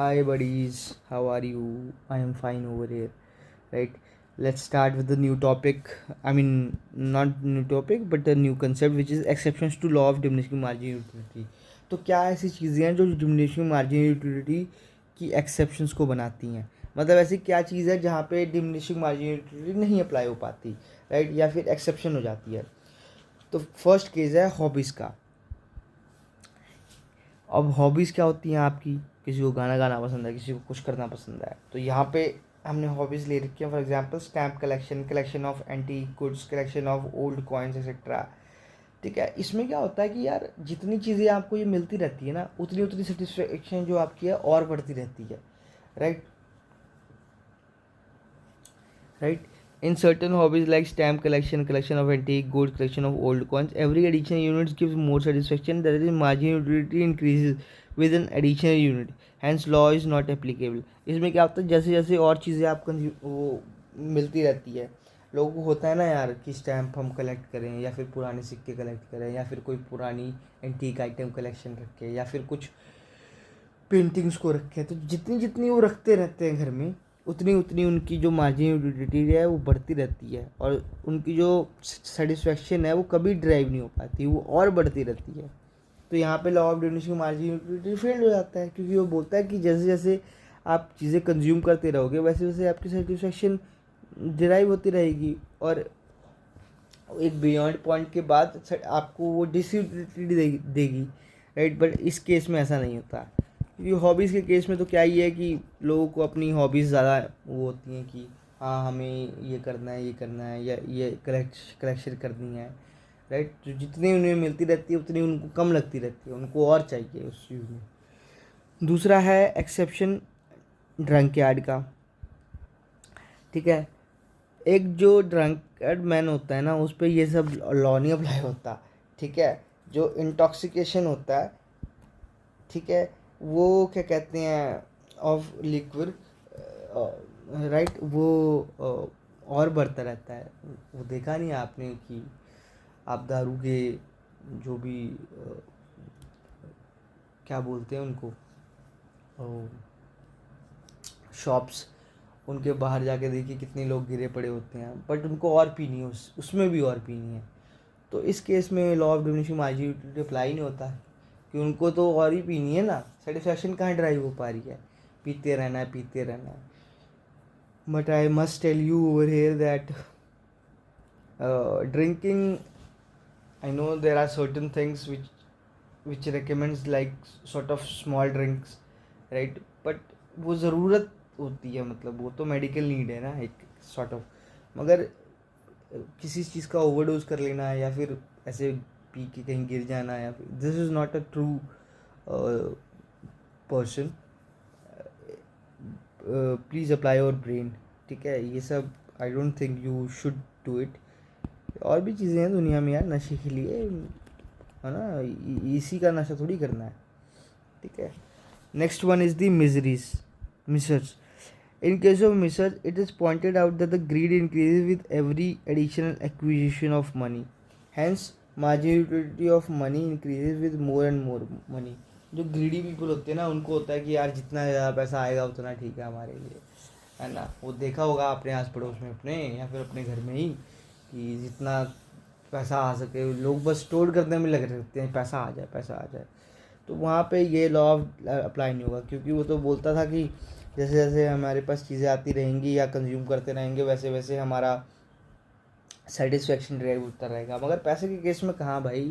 Hi buddies, how are you? I am fine over here. Right, let's start with the new topic. I mean, not new topic, but a new concept, which is exceptions to law of diminishing marginal utility. तो क्या ऐसी चीज़ें हैं जो diminishing marginal utility की exceptions को बनाती हैं? मतलब ऐसी क्या चीज़ है जहाँ पे डिमिनिशिंग मार्जिनल यूटिलिटी नहीं अप्लाई हो पाती, राइट, या फिर एक्सेप्शन हो जाती है? तो फर्स्ट केस है हॉबीज़ का। अब हॉबीज़ क्या होती हैं आपकी? किसी को गाना गाना पसंद है, किसी को कुछ करना पसंद है, तो यहाँ पे हमने हॉबीज़ ले रखी हैं। For example stamp collection, collection of antique goods, collection of old coins etcetera. ठीक है, इसमें क्या होता है कि यार जितनी चीज़ें आपको ये मिलती रहती है ना, उतनी उतनी सेटिस्फेक्शन जो आपकी है और बढ़ती रहती है। Right, right? In certain hobbies like stamp collection, collection of antique goods, collection of old coins, every additional unit gives more satisfaction. That is, marginal utility increases with an additional unit. Hence, law is not applicable. इसमें क्या होता है, जैसे जैसे और चीज़ें आप वो मिलती रहती है, लोगों को होता है ना यार कि स्टैम्प हम कलेक्ट करें, या फिर पुराने सिक्के कलेक्ट करें, या फिर कोई पुरानी एंटीक आइटम कलेक्शन रखें, या फिर कुछ पेंटिंग्स को रखें। तो जितनी जितनी वो रखते रहते हैं घर में, उतनी उतनी उनकी जो मार्जिन यूटिलिटी है वो बढ़ती रहती है, और उनकी जो सेटिस्फेक्शन है वो कभी ड्राइव नहीं हो पाती, वो और बढ़ती रहती है। तो यहाँ पे law of diminishing marginal utility fail हो जाता है, क्योंकि वो बोलता है कि जैसे जैसे आप चीज़ें कंज्यूम करते रहोगे, वैसे वैसे आपकी सेटिस्फेक्शन ड्राइव होती रहेगी, और एक बियॉन्ड पॉइंट के बाद आपको वो डिसयूटिलिटी देगी। राइट, बट इस केस में ऐसा नहीं होता, क्योंकि हॉबीज़ के केस में तो क्या ही है कि लोगों को अपनी हॉबीज़ ज़्यादा वो होती हैं कि हाँ हमें ये करना है, ये करना है, या ये कलेक्शन करनी है। राइट, तो जितनी उन्हें मिलती रहती है उतनी उनको कम लगती रहती है, उनको और चाहिए उस चीज़ में। दूसरा है एक्सेप्शन ड्रंक यार्ड का। ठीक है, एक जो ड्रंकर्ड मैन होता है ना, उस पर ये सब लॉ नहीं अप्लाई होता। ठीक है, जो इंटॉक्सिकेशन होता है, ठीक है, वो क्या कहते हैं, ऑफ लिक्विड, राइट, वो और बढ़ता रहता है। वो देखा नहीं आपने कि आप दारू के जो भी क्या बोलते हैं उनको, शॉप्स, उनके बाहर जाके देखिए कितने लोग गिरे पड़े होते हैं, बट उनको और पीनी है, उसमें भी और पीनी है। तो इस केस में law of diminishing marginal utility apply नहीं होता, कि उनको तो और ही पीनी है ना, सेटिस्फैक्शन कहाँ ड्राइव हो पा रही है, पीते रहना है, पीते रहना है। But I must tell you over here that drinking, I know there are certain things which recommends like sort of small drinks, right, but वो ज़रूरत होती है, मतलब वो तो मेडिकल नीड है ना एक सॉर्ट ऑफ। मगर किसी चीज़ का ओवरडोज कर लेना है, या फिर ऐसे पी के कहीं गिर जाना है, या फिर this is not a true person. Please apply your brain. ठीक है, ये सब I don't think you should do it. और भी चीज़ें हैं दुनिया में यार नशे के लिए, है ना, इसी का नशा थोड़ी करना है। ठीक है, next one is the miseries, Mrs. In case of misers, it is pointed out that the greed increases with every additional acquisition of money. Hence, marginal utility of money increases with more and more money. जो greedy people होते हैं ना, उनको होता है कि यार जितना ज़्यादा पैसा आएगा उतना ठीक है हमारे लिए, है ना। वो देखा होगा अपने आस पड़ोस में अपने, या फिर अपने घर में ही, कि जितना पैसा आ सके लोग बस स्टोर करने में लगे रहते हैं, पैसा आ जाए, पैसा आ जाए। तो वहाँ पे ये लॉ अप्लाई नहीं होगा, क्योंकि वो तो बोलता था कि जैसे जैसे हमारे पास चीज़ें आती रहेंगी या कंज्यूम करते रहेंगे, वैसे वैसे हमारा सेटिस्फेक्शन ड्राइव होता रहेगा। मगर पैसे के केस में कहाँ भाई,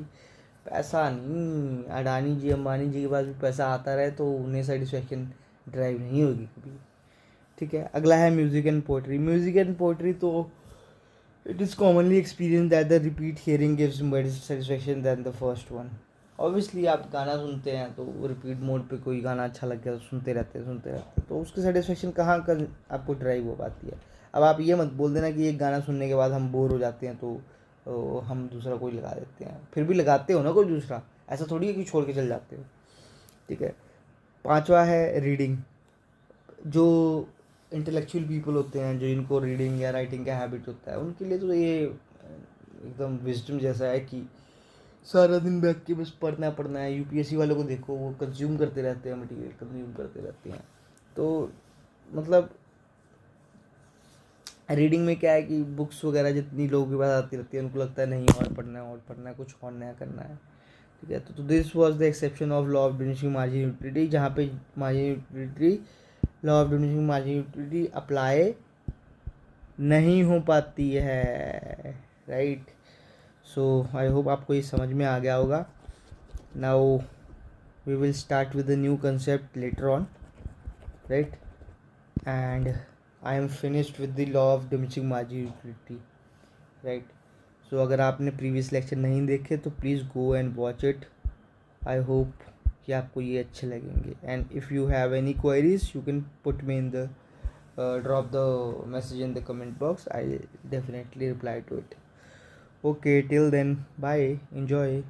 पैसा नहीं, अडानी जी अंबानी जी के पास भी पैसा आता रहे तो उन्हें सेटिस्फेक्शन ड्राइव नहीं होगी कभी। ठीक है, अगला है music and poetry. Music and poetry तो it is commonly experience that the repeat hearing gives better satisfaction than the first one. Obviously आप गाना सुनते हैं तो रिपीट मोड पे कोई गाना अच्छा लग गया तो सुनते रहते हैं, तो उसकी सेटिस्फेक्शन कहाँ कर आपको ड्राइव हो पाती है। अब आप ये मत बोल देना कि एक गाना सुनने के बाद हम बोर हो जाते हैं तो हम दूसरा कोई लगा देते हैं, फिर भी लगाते हो ना कोई दूसरा, ऐसा थोड़ी है कि छोड़ के चल जाते हो। ठीक है, पांचवा है रीडिंग। जो इंटेलेक्चुअल पीपल होते हैं, जो इनको रीडिंग या राइटिंग का हैबिट होता है, उनके लिए तो ये एकदम विजडम जैसा है कि सारा दिन बैठ के बस पढ़ना पढ़ना है। यूपीएससी वालों को देखो, वो कंज्यूम करते रहते हैं, मटेरियल कंज्यूम करते रहते हैं। तो मतलब रीडिंग में क्या है कि बुक्स वगैरह जितनी लोगों के पास आती रहती है उनको लगता है नहीं और पढ़ना है, कुछ और नया करना है, ठीक है। तो this was the exception of law of diminishing marginal utility, जहाँ पे margin utility, law of diminishing marginal utility apply नहीं हो पाती है, राइट। सो आई होप आपको ये समझ में आ गया होगा। Now we will start with the new concept later on, right, and I am finished with the law of diminishing marginal utility, right. So अगर आपने प्रीवियस लेक्चर नहीं देखे तो please go and watch it. I hope कि आपको ये अच्छे लगेंगे, and if you have any queries you can put me in the drop the message in the comment box. I'll definitely reply to it. Okay, till then, bye, enjoy.